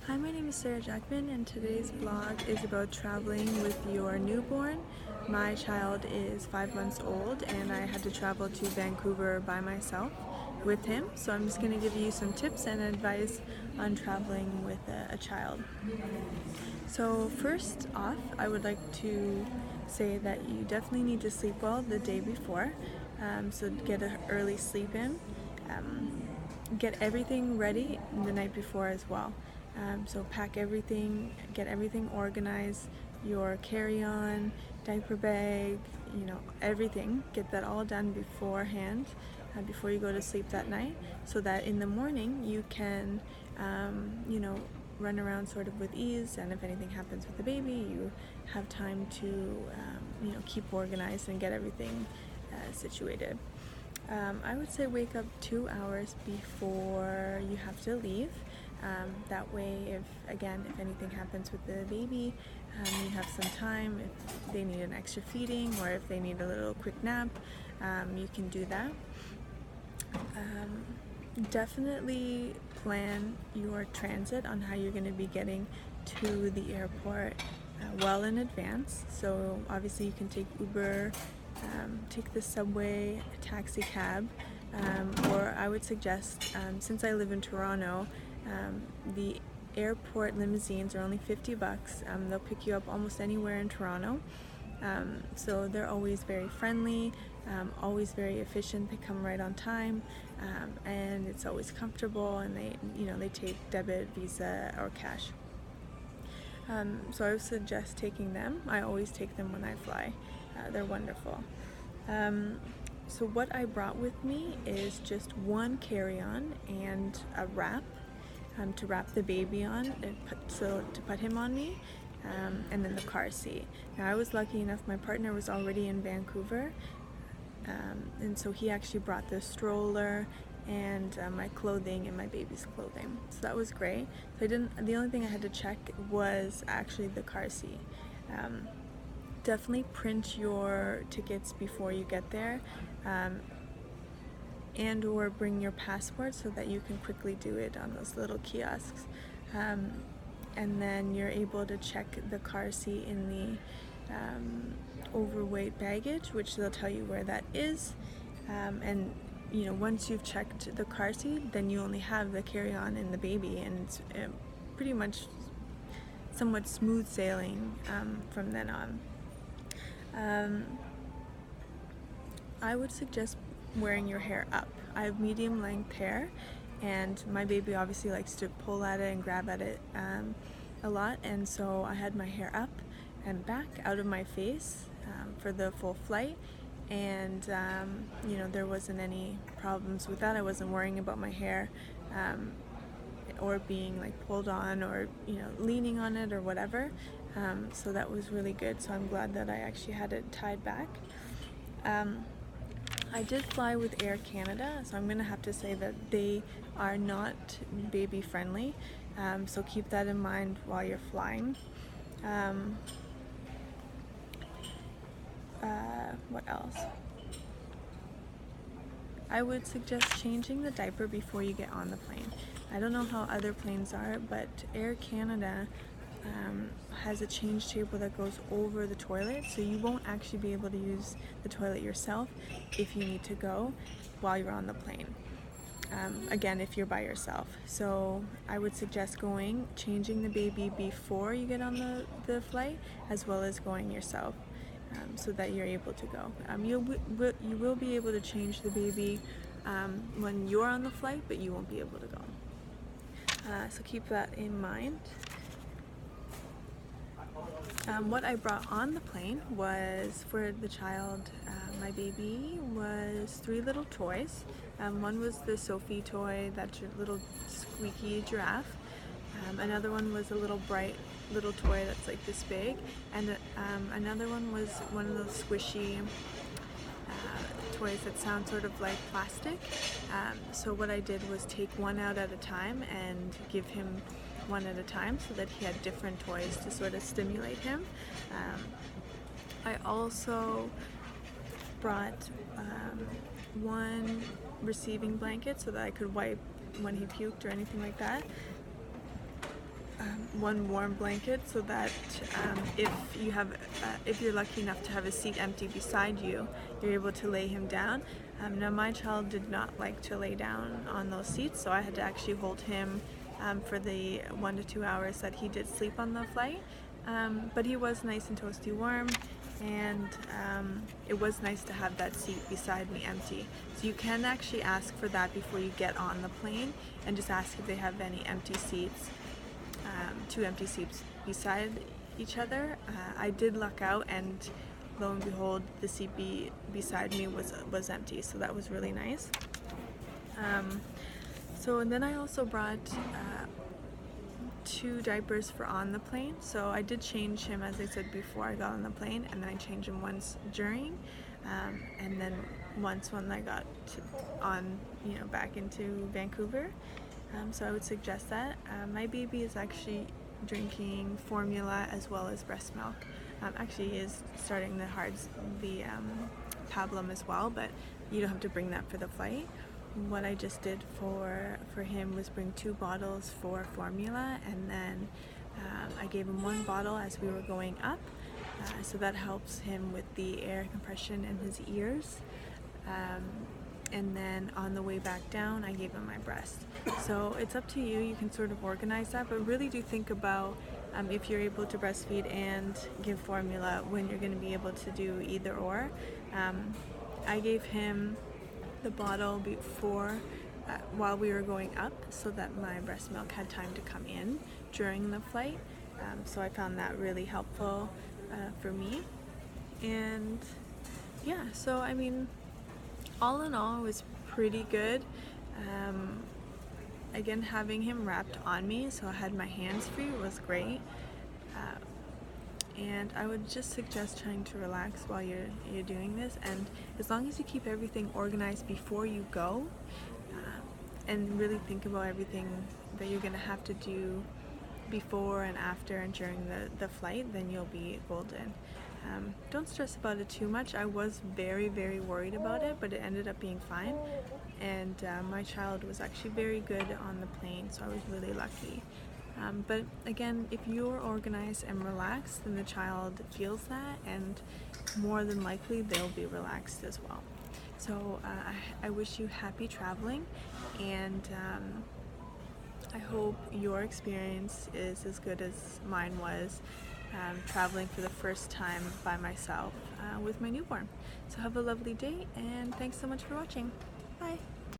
Hi, my name is Sarah Jackman, and today's vlog is about traveling with your newborn. My child is 5 months old, and I had to travel to Vancouver by myself with him. So I'm just going to give you some tips and advice on traveling with a child. So first off, I would like to say that you definitely need to sleep well the day before. So get an early sleep in. Get everything ready the night before as well. So pack everything, get everything organized, your carry-on, diaper bag, everything. Get that all done beforehand, before you go to sleep that night, so that in the morning you can, run around sort of with ease, and if anything happens with the baby, you have time to, keep organized and get everything situated. I would say wake up 2 hours before you have to leave. That way, if anything happens with the baby, you have some time. If they need an extra feeding or if they need a little quick nap, you can do that. Definitely plan your transit on how you're going to be getting to the airport well in advance. So obviously you can take Uber, take the subway, a taxi cab, or I would suggest, since I live in Toronto, the airport limousines are only $50. They'll pick you up almost anywhere in Toronto. So they're always very friendly, always very efficient. They come right on time, and it's always comfortable, and they take debit, Visa, or cash. So I would suggest taking them. I always take them when I fly. They're wonderful. So what I brought with me is just one carry-on and a wrap, to wrap the baby on, and to put him on me, and then the car seat. Now I was lucky enough, my partner was already in Vancouver, and so he actually brought the stroller and my clothing and my baby's clothing, so that was great. So the only thing I had to check was actually the car seat. Definitely print your tickets before you get there, and or bring your passport so that you can quickly do it on those little kiosks. And then you're able to check the car seat in the overweight baggage, which they'll tell you where that is. And once you've checked the car seat, then you only have the carry-on and the baby, and it's pretty much somewhat smooth sailing from then on. I would suggest wearing your hair up. I have medium length hair, and my baby obviously likes to pull at it and grab at it a lot, and so I had my hair up and back out of my face for the full flight, and there wasn't any problems with that. I wasn't worrying about my hair or being like pulled on or leaning on it or whatever, so that was really good. So I'm glad that I actually had it tied back. I did fly with Air Canada, so I'm going to have to say that they are not baby friendly, so keep that in mind while you're flying. What else? I would suggest changing the diaper before you get on the plane. I don't know how other planes are, but Air Canada has a change table that goes over the toilet, so you won't actually be able to use the toilet yourself if you need to go while you're on the plane. Again, if you're by yourself. So I would suggest changing the baby before you get on the flight, as well as going yourself, so that you're able to go. You will be able to change the baby when you're on the flight, but you won't be able to go. So keep that in mind. What I brought on the plane was, for the child, my baby, was 3 little toys. One was the Sophie toy, that's your little squeaky giraffe. Another one was a little bright little toy that's like this big, and another one was one of those squishy toys that sound sort of like plastic. So what I did was take one out at a time and give him one at a time, so that he had different toys to sort of stimulate him. I also brought one receiving blanket so that I could wipe when he puked or anything like that. one warm blanket so that if you're lucky enough to have a seat empty beside you, you're able to lay him down. Now my child did not like to lay down on those seats, so I had to actually hold him for the 1 to 2 hours that he did sleep on the flight. But he was nice and toasty warm, and it was nice to have that seat beside me empty. So you can actually ask for that before you get on the plane, and just ask if they have any empty seats, 2 empty seats beside each other. I did luck out, and lo and behold, the seat beside me was empty, so that was really nice. And then I also brought 2 diapers for on the plane. So I did change him, as I said, before I got on the plane, and then I changed him once during, and then once when I got back into Vancouver. So I would suggest that. My baby is actually drinking formula as well as breast milk. Actually, he is starting the pablum as well, but you don't have to bring that for the flight. What I just did for him was bring 2 bottles for formula, and then I gave him 1 bottle as we were going up, so that helps him with the air compression in his ears. And then on the way back down, I gave him my breast. So it's up to you. You can sort of organize that, but really do think about if you're able to breastfeed and give formula, when you're going to be able to do either or. I gave him the bottle before while we were going up, so that my breast milk had time to come in during the flight. So I found that really helpful for me. And yeah, so I mean, all in all, it was pretty good. Again, having him wrapped on me so I had my hands free was great. And I would just suggest trying to relax while you're doing this, and as long as you keep everything organized before you go, and really think about everything that you're going to have to do before and after and during the flight, then you'll be golden. Don't stress about it too much. I was very, very worried about it, but it ended up being fine, and my child was actually very good on the plane, so I was really lucky. But again, if you're organized and relaxed, then the child feels that, and more than likely they'll be relaxed as well. So I wish you happy traveling, and I hope your experience is as good as mine was, traveling for the first time by myself with my newborn. So have a lovely day, and thanks so much for watching. Bye!